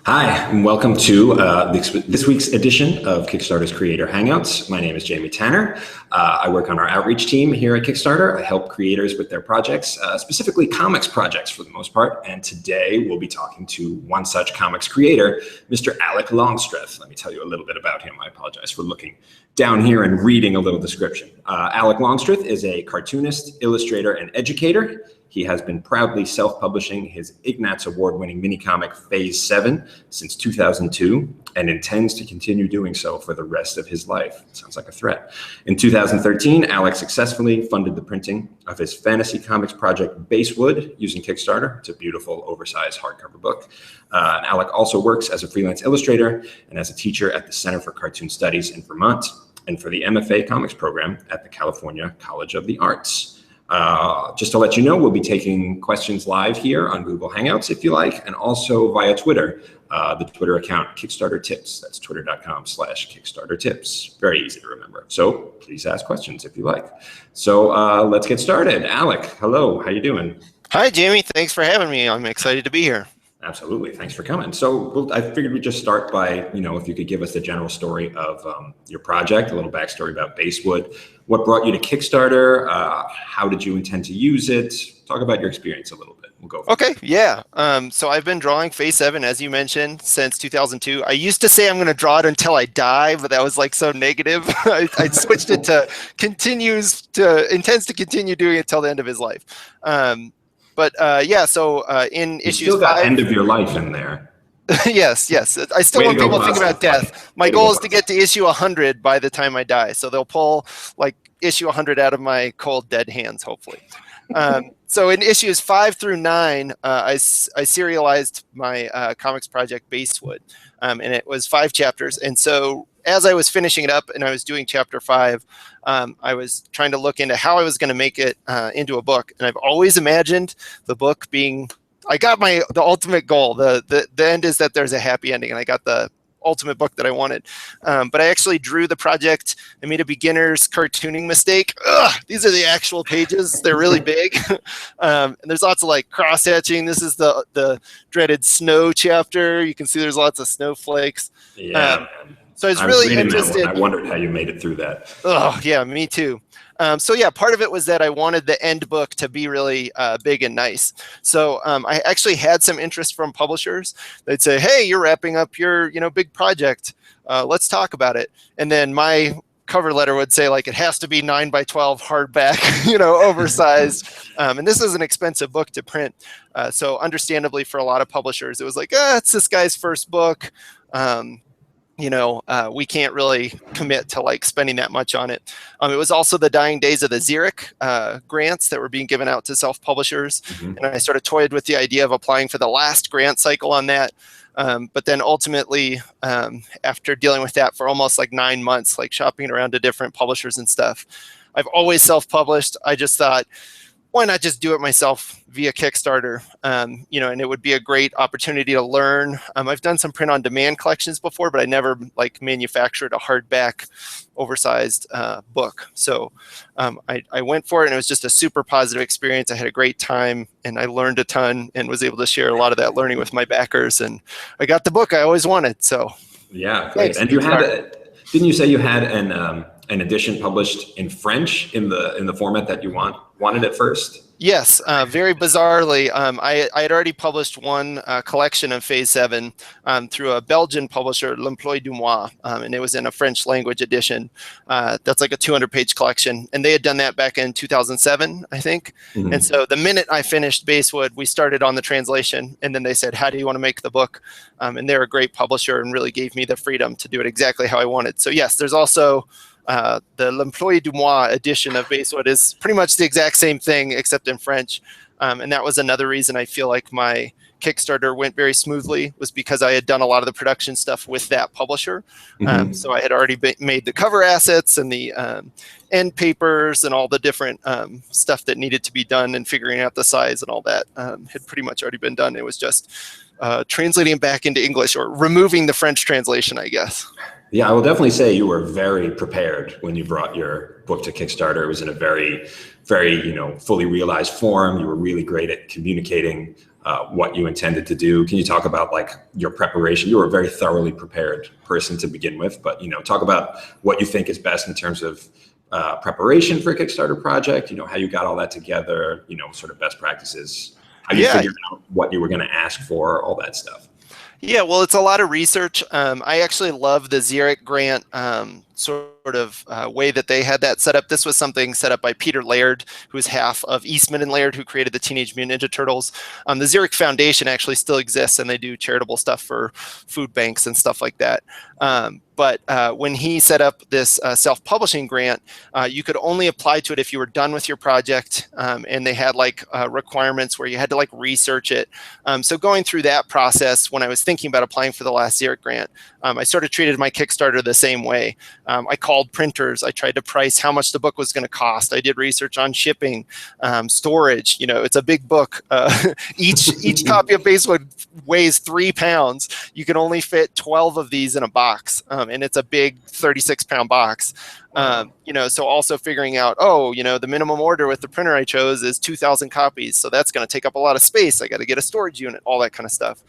Hi, and welcome to this week's edition of Kickstarter's Creator Hangouts. My name is Jamie Tanner. I work on our outreach team here at Kickstarter. I help creators with their projects, specifically comics projects for the most part. And today we'll be talking to one such comics creator, Mr. Alec Longstreth. Let me tell you a little bit about him. I apologize for looking down here and reading a little description. Alec Longstreth is a cartoonist, illustrator, and educator. He has been proudly self-publishing his Ignatz Award-winning minicomic Phase 7 since 2002 and intends to continue doing so for the rest of his life. Sounds like a threat. In 2013, Alec successfully funded the printing of his fantasy comics project Basewood using Kickstarter. It's a beautiful, oversized hardcover book. And Alec also works as a freelance illustrator and as a teacher at the Center for Cartoon Studies in Vermont and for the MFA Comics program at the California College of the Arts. Just to let you know, we'll be taking questions live here on Google Hangouts if you like, and also via Twitter, the Twitter account Kickstarter Tips. That's twitter.com/Kickstarter Tips. Very easy to remember. So please ask questions if you like. So let's get started. Alec, hello, how you doing? Hi, Jamie. Thanks for having me. I'm excited to be here. Absolutely. Thanks for coming. So I figured we'd just start by, if you could give us the general story of your project, a little backstory about Basewood. What brought you to Kickstarter? How did you intend to use it? Talk about your experience a little bit. We'll go. Okay. Yeah. So I've been drawing Phase 7, as you mentioned, since 2002. I used to say I'm going to draw it until I die, but that was like so negative. I switched it to intends to continue doing it till the end of his life. In you issues still got 5, end of your life in there. yes. I still want people to think about death. My goal is to get to issue 100 by the time I die. So they'll pull like issue 100 out of my cold, dead hands, hopefully. So in issues 5 through 9, I serialized my comics project Basewood, and it was 5 chapters. And so as I was finishing it up and I was doing chapter 5, I was trying to look into how I was going to make it into a book. And I've always imagined the book being, I got the ultimate goal. The end is that there's a happy ending, and I got the ultimate book that I wanted. But I actually drew the project. I made a beginner's cartooning mistake. These are the actual pages. They're really big. And there's lots of like cross-hatching. This is the dreaded snow chapter. You can see there's lots of snowflakes. Yeah. So I was really interested. I wondered how you made it through that. Oh, yeah, me too. Part of it was that I wanted the end book to be really big and nice. So I actually had some interest from publishers. They'd say, hey, you're wrapping up your big project. Let's talk about it. And then my cover letter would say, like, it has to be 9x12 hardback, oversized. And this is an expensive book to print. So understandably, for a lot of publishers, it was like, it's this guy's first book. We can't really commit to like spending that much on it. It was also the dying days of the Xeric grants that were being given out to self-publishers. Mm-hmm. And I sort of toyed with the idea of applying for the last grant cycle on that. But then ultimately, after dealing with that for almost like 9 months, like shopping around to different publishers and stuff, I've always self-published. I just thought, why not just do it myself via Kickstarter? And it would be a great opportunity to learn. I've done some print-on-demand collections before, but I never like manufactured a hardback, oversized book. So I went for it, and it was just a super positive experience. I had a great time, and I learned a ton, and was able to share a lot of that learning with my backers. And I got the book I always wanted. So yeah, great. And didn't you say you had an edition published in French in the format that you wanted at first? Yes, very bizarrely, I had already published one collection of Phase 7 through a Belgian publisher, L'Emploi du Mois, and it was in a French language edition. That's like a 200-page collection, and they had done that back in 2007, I think. Mm-hmm. And so the minute I finished Basewood, we started on the translation, and then they said, how do you want to make the book? And they're a great publisher and really gave me the freedom to do it exactly how I wanted. So yes, there's also the L'Emploi du Mois edition of Basewood is pretty much the exact same thing, except in French. And that was another reason I feel like my Kickstarter went very smoothly, was because I had done a lot of the production stuff with that publisher. Mm-hmm. So I had already made the cover assets and the end papers and all the different stuff that needed to be done, and figuring out the size and all that had pretty much already been done. It was just translating it back into English, or removing the French translation, I guess. Yeah, I will definitely say you were very prepared when you brought your book to Kickstarter. It was in a very, very, fully realized form. You were really great at communicating what you intended to do. Can you talk about like your preparation? You were a very thoroughly prepared person to begin with, but talk about what you think is best in terms of preparation for a Kickstarter project. How you got all that together. Sort of best practices. How you figured out what you were going to ask for, all that stuff. Yeah, well, it's a lot of research. I actually love the Xeric grant sort of way that they had that set up. This was something set up by Peter Laird, who is half of Eastman and Laird, who created the Teenage Mutant Ninja Turtles. The Xeric Foundation actually still exists, and they do charitable stuff for food banks and stuff like that. But when he set up this self-publishing grant, you could only apply to it if you were done with your project, and they had like requirements where you had to like research it. So going through that process, when I was thinking about applying for the last Xeric grant, I sort of treated my Kickstarter the same way. I called printers. I tried to price how much the book was going to cost. I did research on shipping, storage. It's a big book. Each copy of Basewood weighs 3 pounds. You can only fit 12 of these in a box, and it's a big 36-pound box. So also figuring out, the minimum order with the printer I chose is 2,000 copies. So that's going to take up a lot of space. I got to get a storage unit, all that kind of stuff.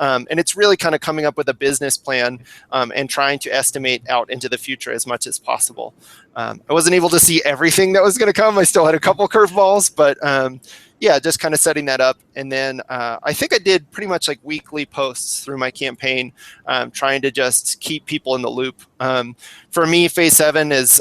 And it's really kind of coming up with a business plan and trying to estimate out into the future as much as possible. I wasn't able to see everything that was going to come. I still had a couple curveballs, but just kind of setting that up. And then I think I did pretty much like weekly posts through my campaign, trying to just keep people in the loop. For me, Phase 7 is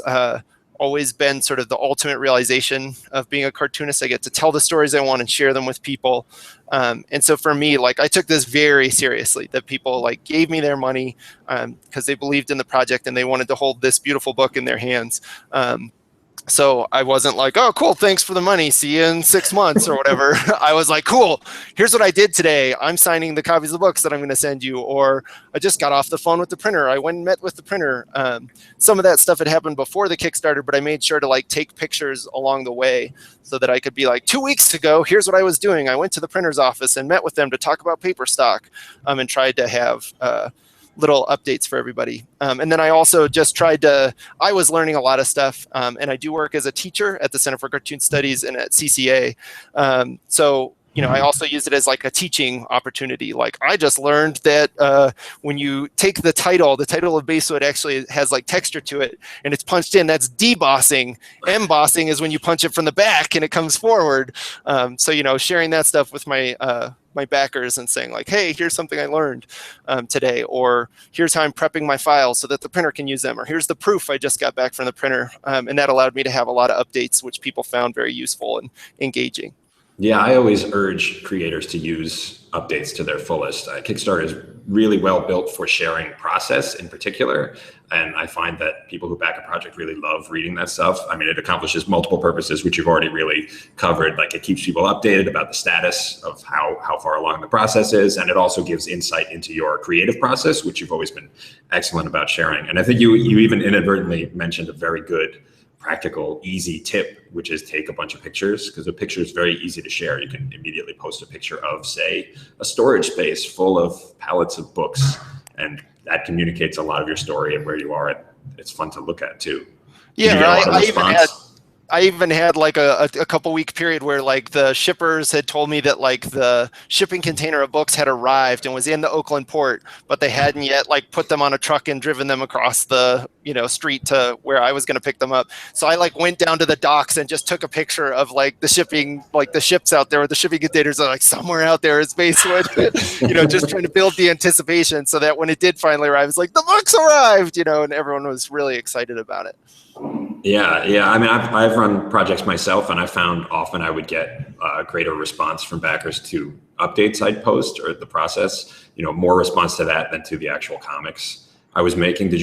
always been sort of the ultimate realization of being a cartoonist. I get to tell the stories I want and share them with people. And so for me, like I took this very seriously, that people like gave me their money because they believed in the project and they wanted to hold this beautiful book in their hands. So I wasn't like, oh, cool, thanks for the money, see you in 6 months or whatever. I was like, cool, here's what I did today. I'm signing the copies of the books that I'm going to send you. Or I just got off the phone with the printer. I went and met with the printer. Some of that stuff had happened before the Kickstarter, but I made sure to like take pictures along the way so that I could be like, 2 weeks ago, here's what I was doing. I went to the printer's office and met with them to talk about paper stock, and tried to have little updates for everybody. And then I also just I was learning a lot of stuff, and I do work as a teacher at the Center for Cartoon Studies and at CCA. So I also use it as like a teaching opportunity. Like I just learned that when you take the title of Basewood actually has like texture to it and it's punched in, that's debossing. Embossing is when you punch it from the back and it comes forward. So, sharing that stuff with my backers and saying like, hey, here's something I learned today, or here's how I'm prepping my files so that the printer can use them, or here's the proof I just got back from the printer. And that allowed me to have a lot of updates, which people found very useful and engaging. Yeah, I always urge creators to use updates to their fullest. Kickstarter is really well built for sharing process in particular. And I find that people who back a project really love reading that stuff. I mean, it accomplishes multiple purposes, which you've already really covered. Like it keeps people updated about the status of how far along the process is. And it also gives insight into your creative process, which you've always been excellent about sharing. And I think you even inadvertently mentioned a very good practical, easy tip, which is take a bunch of pictures, because a picture is very easy to share. You can immediately post a picture of, say, a storage space full of pallets of books, and that communicates a lot of your story and where you are. And it's fun to look at too. Yeah, I even had like a couple week period where like the shippers had told me that like the shipping container of books had arrived and was in the Oakland port, but they hadn't yet like put them on a truck and driven them across the street to where I was going to pick them up. So I like went down to the docks and just took a picture of like the shipping, like the ships out there, or the shipping containers are like somewhere out there is Basewood, just trying to build the anticipation so that when it did finally arrive, it's like the books arrived, and everyone was really excited about it. Yeah. I mean, I've run projects myself, and I found often I would get a greater response from backers to updates I'd post or the process. More response to that than to the actual comics I was making. Did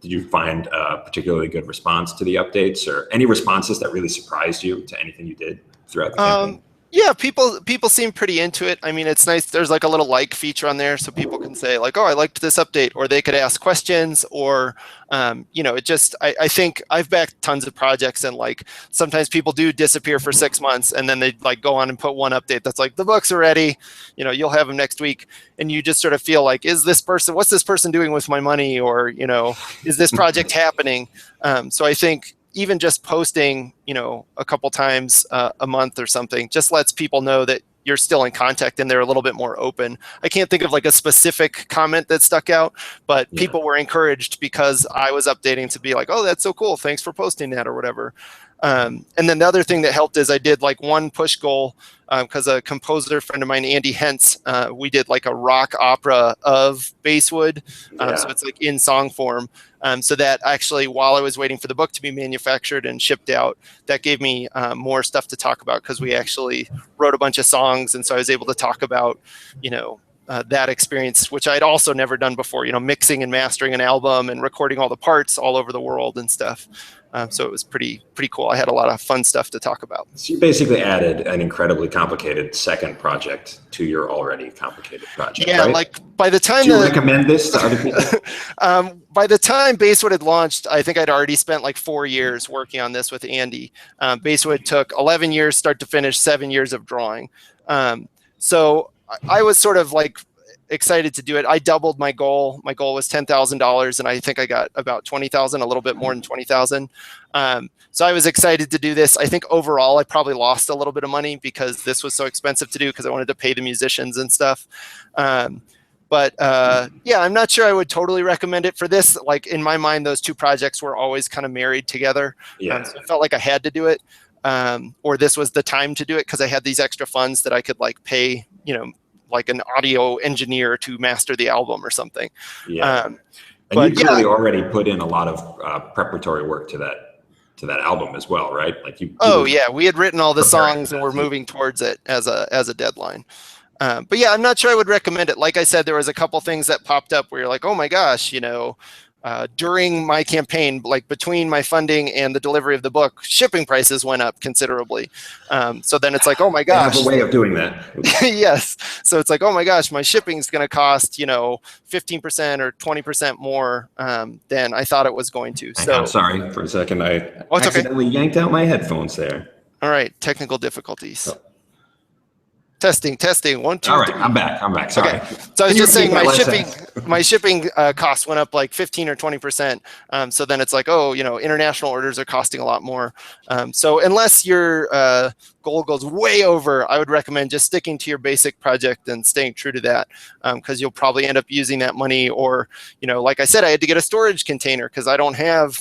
you find a particularly good response to the updates, or any responses that really surprised you to anything you did throughout the campaign? Yeah, people seem pretty into it. I mean, it's nice. There's like a little like feature on there, so people can say like, "Oh, I liked this update," or they could ask questions, or it just. I think I've backed tons of projects, and like sometimes people do disappear for 6 months, and then they like go on and put one update that's like the books are ready. You'll have them next week, and you just sort of feel like, what's this person doing with my money, or is this project happening? So I think even just posting, a couple times a month or something, just lets people know that you're still in contact and they're a little bit more open. I can't think of like a specific comment that stuck out, but people were encouraged because I was updating to be like, oh, that's so cool. Thanks for posting that or whatever. And then the other thing that helped is I did like one push goal because a composer friend of mine, Andy Hentz, we did like a rock opera of Basewood. So it's like in song form. So that actually, while I was waiting for the book to be manufactured and shipped out, that gave me more stuff to talk about because we actually wrote a bunch of songs. And so I was able to talk about, that experience, which I'd also never done before, mixing and mastering an album and recording all the parts all over the world and stuff. So it was pretty cool. I had a lot of fun stuff to talk about. So you basically added an incredibly complicated second project to your already complicated project. Yeah, right? like by the time do you recommend this to other people? By the time Basewood had launched, I think I'd already spent like 4 years working on this with Andy. Basewood took 11 years start to finish, 7 years of drawing. So I was sort of like excited to do it. I doubled my goal. My goal was $10,000, and I think I got about 20,000, a little bit more than 20,000. So I was excited to do this. I think overall I probably lost a little bit of money because this was so expensive to do because I wanted to pay the musicians and stuff. But I'm not sure I would totally recommend it for this. Like in my mind, those two projects were always kind of married together. So it felt like I had to do it, or this was the time to do it because I had these extra funds that I could like pay, like an audio engineer to master the album or something. And you clearly already put in a lot of preparatory work to that album as well, right? Like we had written all the songs and we're moving towards it as a deadline. But yeah, I'm not sure I would recommend it. Like I said, there was a couple things that popped up where you're like, oh my gosh, during my campaign, like between my funding and the delivery of the book, shipping prices went up considerably. So then it's like, oh my gosh. They have a way of doing that. Yes. So it's like, oh my gosh, my shipping is going to cost, 15% or 20% more than I thought it was going to. So I'm sorry for a second. I accidentally yanked out my headphones there. All right. Technical difficulties. Oh. Testing. 1, 2, All right, 3. I'm back. Sorry. Okay. So I was just saying my shipping costs went up like 15 or 20%. So then it's like, international orders are costing a lot more. So unless your goal goes way over, I would recommend just sticking to your basic project and staying true to that because you'll probably end up using that money. Or, like I said, I had to get a storage container because I don't have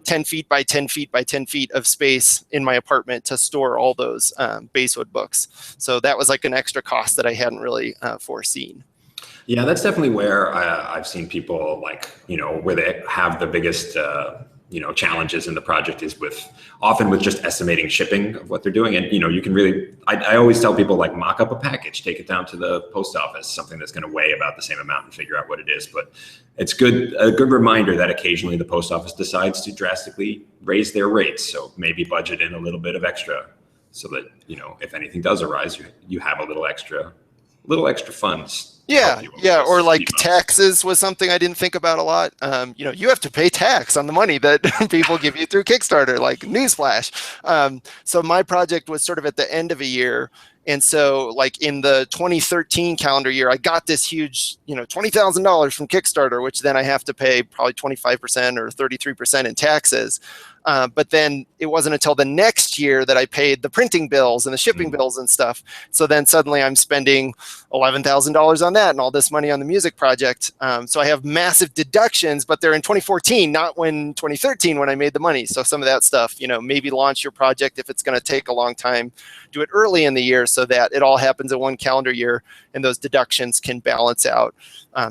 10 feet by 10 feet by 10 feet of space in my apartment to store all those Basewood books. So that was like an extra cost that I hadn't really foreseen. Yeah, that's definitely where I've seen people where they have the biggest challenges in the project is often with just estimating shipping of what they're doing. And you can really, I always tell people like mock up a package, take it down to the post office, something that's going to weigh about the same amount and figure out what it is. But it's a good reminder that occasionally the post office decides to drastically raise their rates. So maybe budget in a little bit of extra so that, if anything does arise, you have a little extra funds. Yeah. Or like taxes was something I didn't think about a lot. You have to pay tax on the money that people give you through Kickstarter, like newsflash. So my project was sort of at the end of a year. And so like in the 2013 calendar year, I got this huge, $20,000 from Kickstarter, which then I have to pay probably 25% or 33% in taxes. But then it wasn't until the next year that I paid the printing bills and the shipping bills and stuff. So then suddenly I'm spending $11,000 on that and all this money on the music project. So I have massive deductions, but they're in 2014, not when 2013 when I made the money. So some of that stuff, maybe launch your project if it's going to take a long time, do it early in the year so that it all happens in one calendar year and those deductions can balance out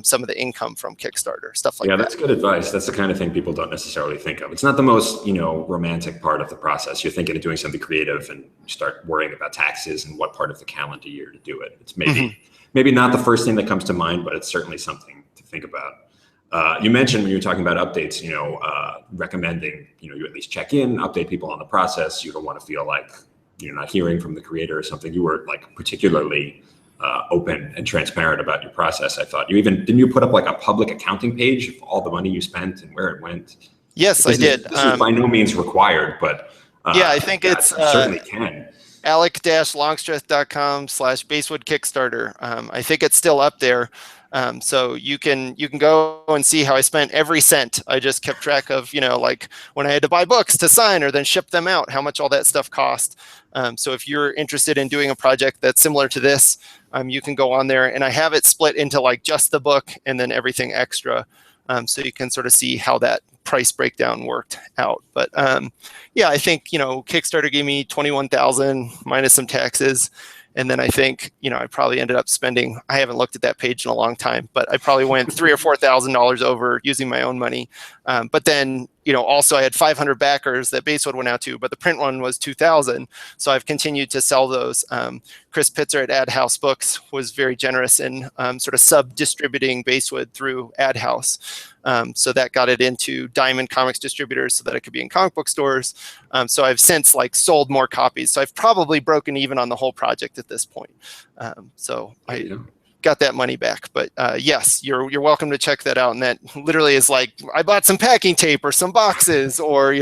some of the income from Kickstarter, stuff like that. Yeah, that's good advice. That's the kind of thing people don't necessarily think of. It's not the most, romantic part of the process. You're thinking of doing something creative and you start worrying about taxes and what part of the calendar year to do it. It's maybe not the first thing that comes to mind, but it's certainly something to think about. You mentioned when you were talking about updates, recommending, you at least check in, update people on the process. You don't want to feel like not hearing from the creator or something, you were like particularly open and transparent about your process. I thought didn't you put up like a public accounting page of all the money you spent and where it went? Yes, I did. This is by no means required, but yeah, I think it's certainly can. Alec-Longstreth.com/Basewood Kickstarter. I think it's still up there. So you can go and see how I spent every cent. I just kept track of, like when I had to buy books to sign or then ship them out, how much all that stuff cost. So if you're interested in doing a project that's similar to this, you can go on there, and I have it split into like just the book and then everything extra. So you can sort of see how that price breakdown worked out. But yeah, I think, Kickstarter gave me $21,000 minus some taxes. And then I think, I probably ended up spending, I haven't looked at that page in a long time, but I probably went $3,000 or $4,000 over using my own money. But then, also I had 500 backers that Basewood went out to, but the print one was 2,000. So I've continued to sell those. Chris Pitzer at Ad House Books was very generous in sort of sub-distributing Basewood through Ad House. So that got it into Diamond Comics distributors so that it could be in comic book stores. So I've since sold more copies. So I've probably broken even on the whole project at this point. So I got that money back. But yes, you're welcome to check that out. And that literally is like, I bought some packing tape or some boxes, or,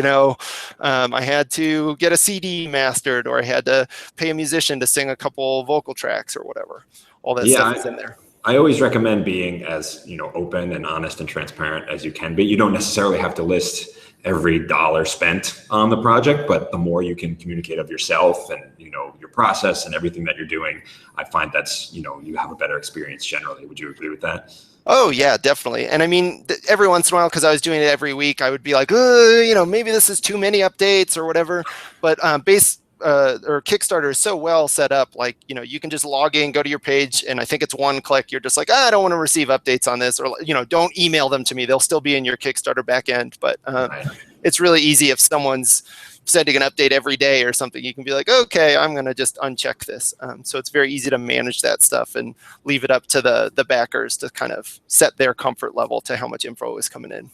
I had to get a CD mastered, or I had to pay a musician to sing a couple vocal tracks or whatever. All that stuff is in there. I always recommend being as open and honest and transparent as you can be. You don't necessarily have to list every dollar spent on the project, but the more you can communicate of yourself and your process and everything that you're doing, I find that's you have a better experience generally. Would you agree with that? Oh yeah, definitely. And I mean, every once in a while, because I was doing it every week, I would be like, maybe this is too many updates or whatever. But or Kickstarter is so well set up, you can just log in, go to your page, and I think it's one click. You're just like, I don't want to receive updates on this, or don't email them to me. They'll still be in your Kickstarter backend, but it's really easy if someone's sending an update every day or something. You can be like, okay, I'm going to just uncheck this. So it's very easy to manage that stuff and leave it up to the backers to kind of set their comfort level to how much info is coming in.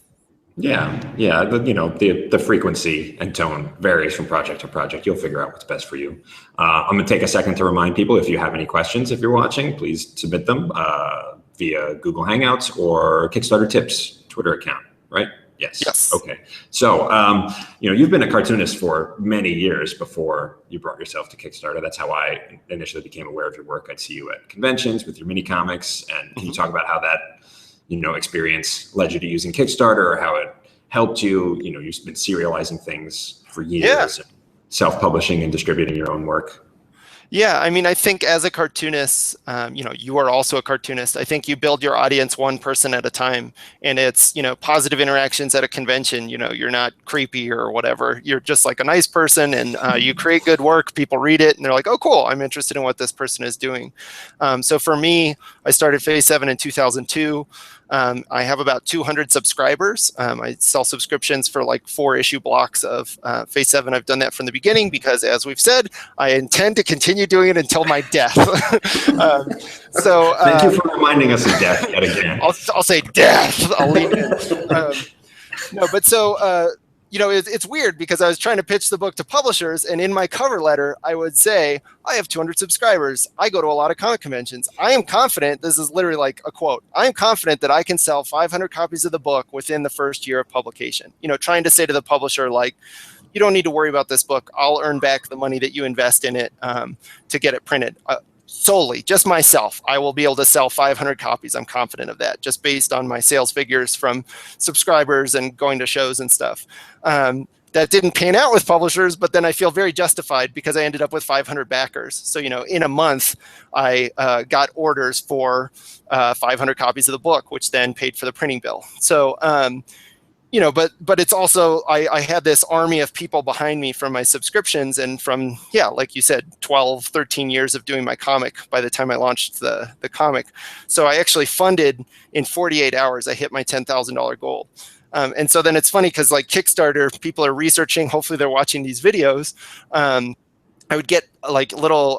Yeah. The frequency and tone varies from project to project. You'll figure out what's best for you. I'm going to take a second to remind people, if you have any questions, if you're watching, please submit them via Google Hangouts or Kickstarter Tips Twitter account, right? Yes. Okay. So, you've been a cartoonist for many years before you brought yourself to Kickstarter. That's how I initially became aware of your work. I'd see you at conventions with your mini comics. And can you talk about how that experience led you to using Kickstarter, or how it helped you? You've been serializing things for years, and self-publishing and distributing your own work. Yeah, I mean, I think as a cartoonist, you are also a cartoonist. I think you build your audience one person at a time, and it's, positive interactions at a convention. You're not creepy or whatever. You're just like a nice person, and you create good work. People read it, and they're like, oh, cool, I'm interested in what this person is doing. So for me, I started Phase 7 in 2002. I have about 200 subscribers. I sell subscriptions for 4-issue blocks of Phase 7. I've done that from the beginning because, as we've said, I intend to continue doing it until my death. So thank you for reminding us of death yet again. I'll say death. I'll leave it. No, but so it's weird because I was trying to pitch the book to publishers, and in my cover letter, I would say, I have 200 subscribers. I go to a lot of comic conventions. I am confident, this is literally like a quote, I am confident that I can sell 500 copies of the book within the first year of publication. Trying to say to the publisher, you don't need to worry about this book. I'll earn back the money that you invest in it to get it printed. Solely, just myself, I will be able to sell 500 copies. I'm confident of that, just based on my sales figures from subscribers and going to shows and stuff. That didn't pan out with publishers, but then I feel very justified because I ended up with 500 backers. So, in a month, I got orders for 500 copies of the book, which then paid for the printing bill. So, but it's also, I had this army of people behind me from my subscriptions and from, like you said, 12, 13 years of doing my comic by the time I launched the comic. So I actually funded in 48 hours, I hit my $10,000 goal. And so then it's funny because Kickstarter, people are researching, hopefully they're watching these videos. I would get little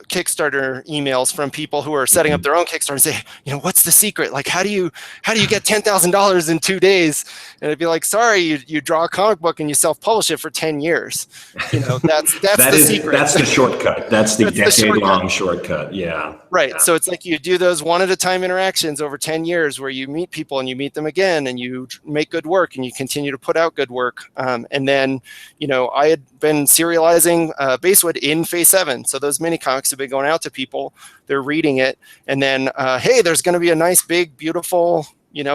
Kickstarter emails from people who are setting up their own Kickstarter and say, what's the secret? Like, how do you get $10,000 in 2 days? And it'd be like, sorry, you draw a comic book and you self-publish it for 10 years. That's the secret. That's the shortcut. That's the decade-long shortcut. Yeah. Right. Yeah. So it's like you do those one-at-a-time interactions over 10 years where you meet people and you meet them again and you make good work and you continue to put out good work. And then, I had been serializing Basewood in Phase 7. So those mini comics have been going out to people. They're reading it. And then, hey, there's going to be a nice, big, beautiful,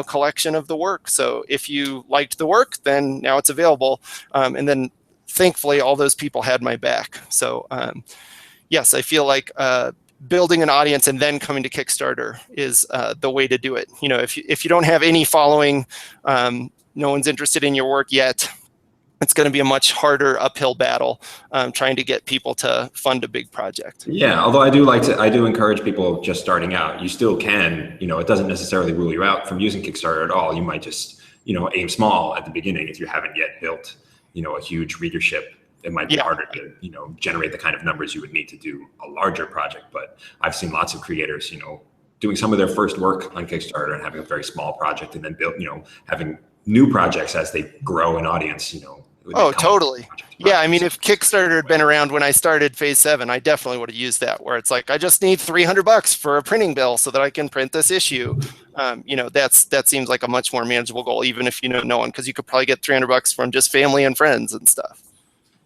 collection of the work. So if you liked the work, then now it's available. And then thankfully, all those people had my back. So yes, I feel like building an audience and then coming to Kickstarter is the way to do it. If you don't have any following, no one's interested in your work yet, it's going to be a much harder uphill battle trying to get people to fund a big project. Yeah, although I do encourage people just starting out. You still can, it doesn't necessarily rule you out from using Kickstarter at all. You might just, aim small at the beginning if you haven't yet built, a huge readership. It might be harder to, generate the kind of numbers you would need to do a larger project. But I've seen lots of creators, doing some of their first work on Kickstarter and having a very small project and then having new projects as they grow in audience, Oh, totally. Yeah, I mean, if Kickstarter had been around when I started Phase 7, I definitely would have used that, where it's like, I just need $300 for a printing bill so that I can print this issue. That seems like a much more manageable goal, even if you know no one, because you could probably get $300 from just family and friends and stuff.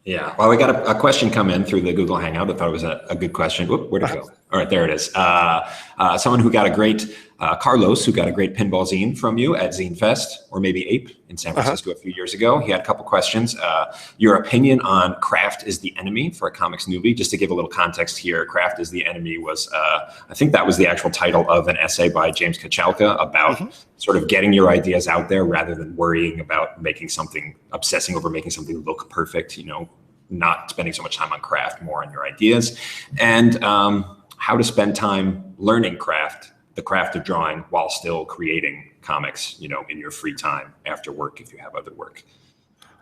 Yeah, well, we got a question come in through the Google Hangout. I thought it was a good question. Whoop, where'd it go? All right, there it is. Someone who got a great, Carlos, who got a great pinball zine from you at Zine Fest, or maybe Ape in San Francisco a few years ago. He had a couple questions. Your opinion on Craft is the Enemy for a comics newbie. Just to give a little context here, Craft is the Enemy was, I think that was the actual title of an essay by James Kachalka about sort of getting your ideas out there rather than worrying about obsessing over making something look perfect, not spending so much time on craft, more on your ideas, and how to spend time learning the craft of drawing while still creating comics, in your free time after work if you have other work.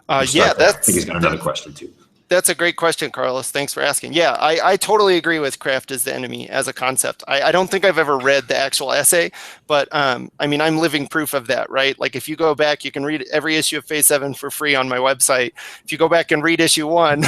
I think he's got another question too. That's a great question, Carlos. Thanks for asking. Yeah, I totally agree with Craft is the Enemy as a concept. I don't think I've ever read the actual essay, but I mean, I'm living proof of that, right? Like if you go back, you can read every issue of Phase 7 for free on my website. If you go back and read issue 1,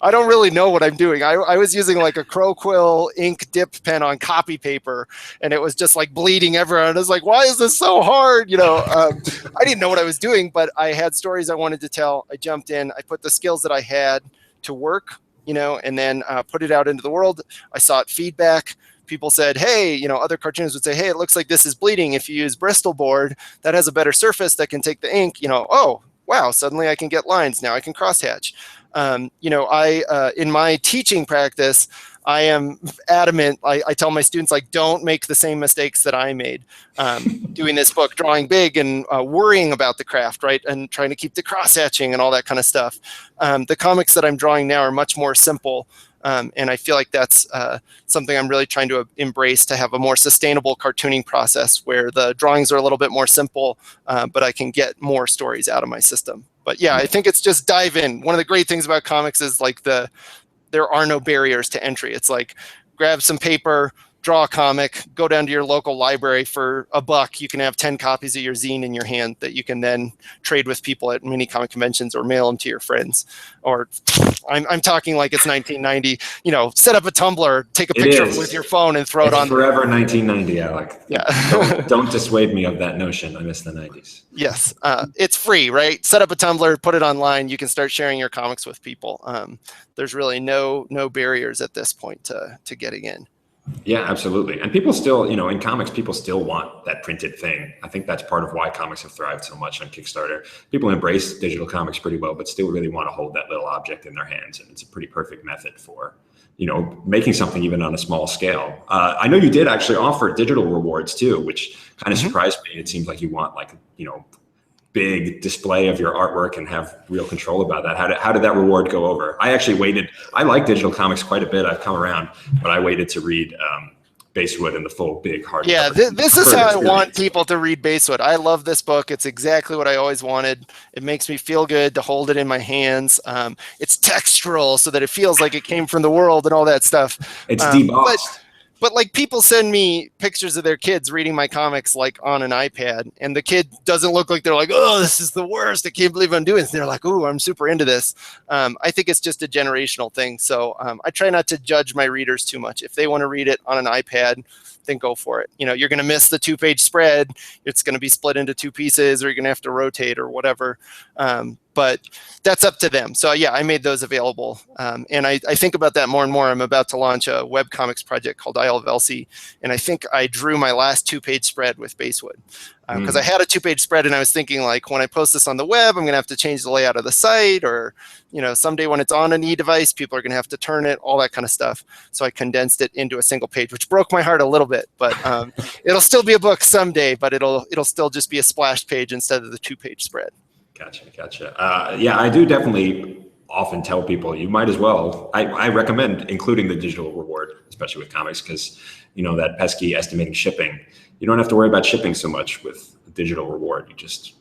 I don't really know what I'm doing. I was using like a Crow Quill ink dip pen on copy paper, and it was just like bleeding everywhere. And I was like, why is this so hard? I didn't know what I was doing, but I had stories I wanted to tell. I jumped in, I put the skills that I had to work, and then put it out into the world. I sought feedback. People said, hey, other cartoonists would say, hey, it looks like this is bleeding. If you use Bristol board, that has a better surface that can take the ink, oh, wow, suddenly I can get lines. Now I can crosshatch. In my teaching practice, I am adamant. I tell my students, like, don't make the same mistakes that I made doing this book, drawing big and worrying about the craft, right? And trying to keep the cross-hatching and all that kind of stuff. The comics that I'm drawing now are much more simple. And I feel like that's something I'm really trying to embrace, to have a more sustainable cartooning process where the drawings are a little bit more simple, but I can get more stories out of my system. But yeah, I think it's just dive in. One of the great things about comics is like there are no barriers to entry. It's like grab some paper, draw a comic, go down to your local library for $1. You can have 10 copies of your zine in your hand that you can then trade with people at mini comic conventions or mail them to your friends. Or I'm talking like it's 1990, set up a Tumblr, take a picture of it with your phone and throw it on. Forever 1990, Alec. Yeah. Don't dissuade me of that notion. I miss the 90s. Yes. It's free, right? Set up a Tumblr, put it online. You can start sharing your comics with people. There's really no barriers at this point to getting in. Yeah, absolutely. And people still, in comics, people still want that printed thing. I think that's part of why comics have thrived so much on Kickstarter. People embrace digital comics pretty well, but still really want to hold that little object in their hands. And it's a pretty perfect method for, making something even on a small scale. I know you did actually offer digital rewards too, which kind of surprised me. It seems like you want big display of your artwork and have real control about that. How did that reward go over? I actually waited. I like digital comics quite a bit. I've come around, but I waited to read Basewood and the full big hardcover. Yeah, this is how I want people to read Basewood. I love this book. It's exactly what I always wanted. It makes me feel good to hold it in my hands. It's textural so that it feels like it came from the world and all that stuff. It's debossed. But like people send me pictures of their kids reading my comics like on an iPad, and the kid doesn't look like they're like, oh, this is the worst. I can't believe I'm doing this. They're like, oh, I'm super into this. I think it's just a generational thing. So I try not to judge my readers too much. If they want to read it on an iPad, then go for it. You know, you're going to miss the 2-page spread. It's going to be split into 2 pieces, or you're going to have to rotate or whatever. But that's up to them. So yeah, I made those available. And I think about that more and more. I'm about to launch a webcomics project called Isle of Elsie. And I think I drew my last 2-page spread with Basewood. Because I had a 2-page spread, and I was thinking, like, when I post this on the web, I'm going to have to change the layout of the site, or, you know, someday when it's on an e-device, people are going to have to turn it, all that kind of stuff. So I condensed it into a single page, which broke my heart a little bit. But it'll still be a book someday, but it'll still just be a splash page instead of the 2-page spread. Gotcha. Yeah, I do definitely often tell people you might as well. I recommend including the digital reward, especially with comics, because, you know, that pesky estimating shipping. You don't have to worry about shipping so much with a digital reward. You just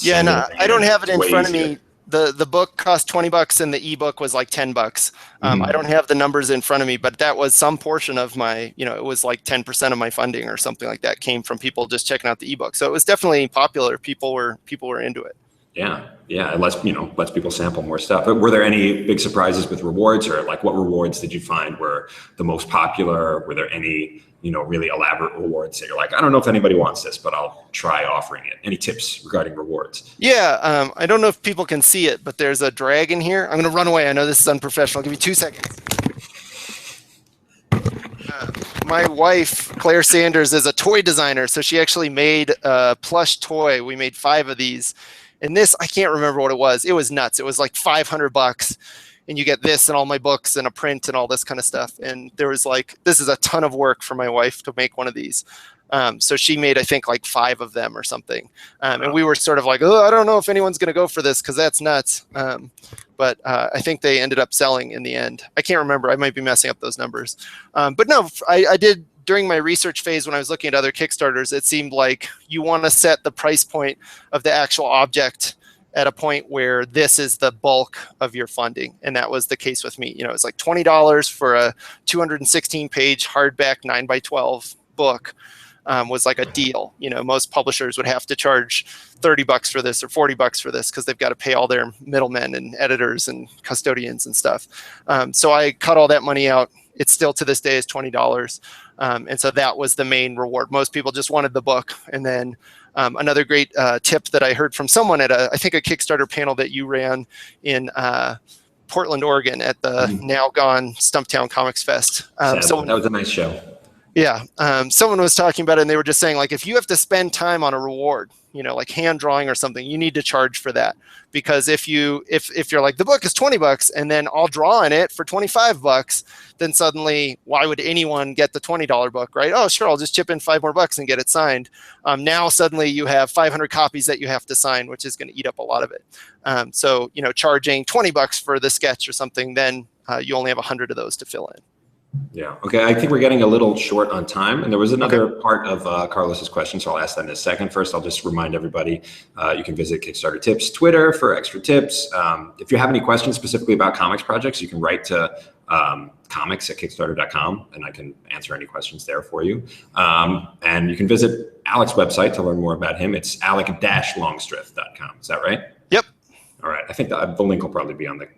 I don't have it in front of me. The book cost $20 and the ebook was like $10. I don't have the numbers in front of me, but that was some portion of my, you know, it was like 10% of my funding or something like that came from people just checking out the ebook. So it was definitely popular. People were into it. Yeah. It lets people sample more stuff. But were there any big surprises with rewards, or like what rewards did you find were the most popular? Were there any, you know, really elaborate rewards that you're like, I don't know if anybody wants this, but I'll try offering it? Any tips regarding rewards? Yeah. I don't know if people can see it, but there's a dragon here. I'm going to run away. I know this is unprofessional. I'll give you 2 seconds. My wife, Claire Sanders, is a toy designer. So she actually made a plush toy. We made 5 of these. And this, I can't remember what it was. It was nuts. It was like $500, and you get this and all my books and a print and all this kind of stuff. And there was like, this is a ton of work for my wife to make one of these. So she made, I think, like 5 of them or something. And we were sort of like, oh, I don't know if anyone's going to go for this because that's nuts. But I think they ended up selling in the end. I can't remember. I might be messing up those numbers. But no, I did. During my research phase, when I was looking at other Kickstarters, it seemed like you want to set the price point of the actual object at a point where this is the bulk of your funding. And that was the case with me. You know, it's like $20 for a 216-page hardback 9x12 book was like a deal. You know, most publishers would have to charge $30 for this or $40 for this because they've got to pay all their middlemen and editors and custodians and stuff. So I cut all that money out. It's still to this day is $20. And so that was the main reward. Most people just wanted the book. And then another great tip that I heard from someone at I think a Kickstarter panel that you ran in Portland, Oregon at the now gone Stumptown Comics Fest. That was a nice show. Yeah. Someone was talking about it, and they were just saying, like, if you have to spend time on a reward, you know, like hand drawing or something, you need to charge for that. Because if you're like, the book is $20 and then I'll draw in it for $25, then suddenly, why would anyone get the $20 book, right? Oh, sure, I'll just chip in $5 more and get it signed. Now suddenly you have 500 copies that you have to sign, which is going to eat up a lot of it. So, you know, charging $20 for the sketch or something, then you only have 100 of those to fill in. Yeah. Okay. I think we're getting a little short on time, and there was another part of Carlos's question, so I'll ask that in a second. First, I'll just remind everybody you can visit Kickstarter Tips Twitter for extra tips. If you have any questions specifically about comics projects, you can write to comics@kickstarter.com, and I can answer any questions there for you. And you can visit Alec's website to learn more about him. It's alec-longstreth.com. Is that right? Yep. All right. I think the link will probably be on the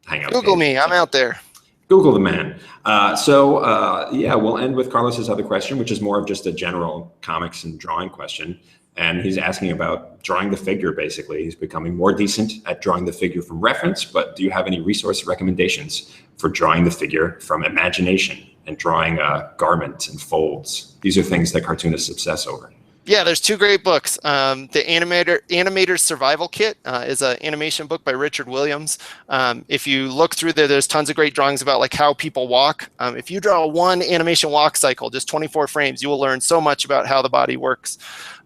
Hangout. Google me. I'm out there. Google the man. Yeah, we'll end with Carlos's other question, which is more of just a general comics and drawing question. And he's asking about drawing the figure, basically. He's becoming more decent at drawing the figure from reference, but do you have any resource recommendations for drawing the figure from imagination and drawing garments and folds? These are things that cartoonists obsess over. Yeah, there's 2 great books. The Animator's Survival Kit is an animation book by Richard Williams. If you look through there, there's tons of great drawings about like how people walk. If you draw one animation walk cycle, just 24 frames, you will learn so much about how the body works.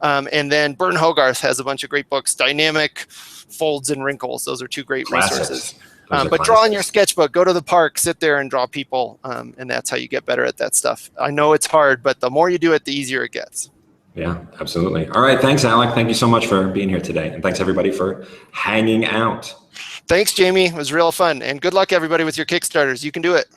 And then Burton Hogarth has a bunch of great books, Dynamic, Folds and Wrinkles. Those are 2 great resources. But draw in your sketchbook, go to the park, sit there and draw people, and that's how you get better at that stuff. I know it's hard, but the more you do it, the easier it gets. Yeah, absolutely. All right, thanks, Alec. Thank you so much for being here today, and thanks everybody for hanging out. Thanks, Jamie. It was real fun, and good luck everybody with your Kickstarters. You can do it.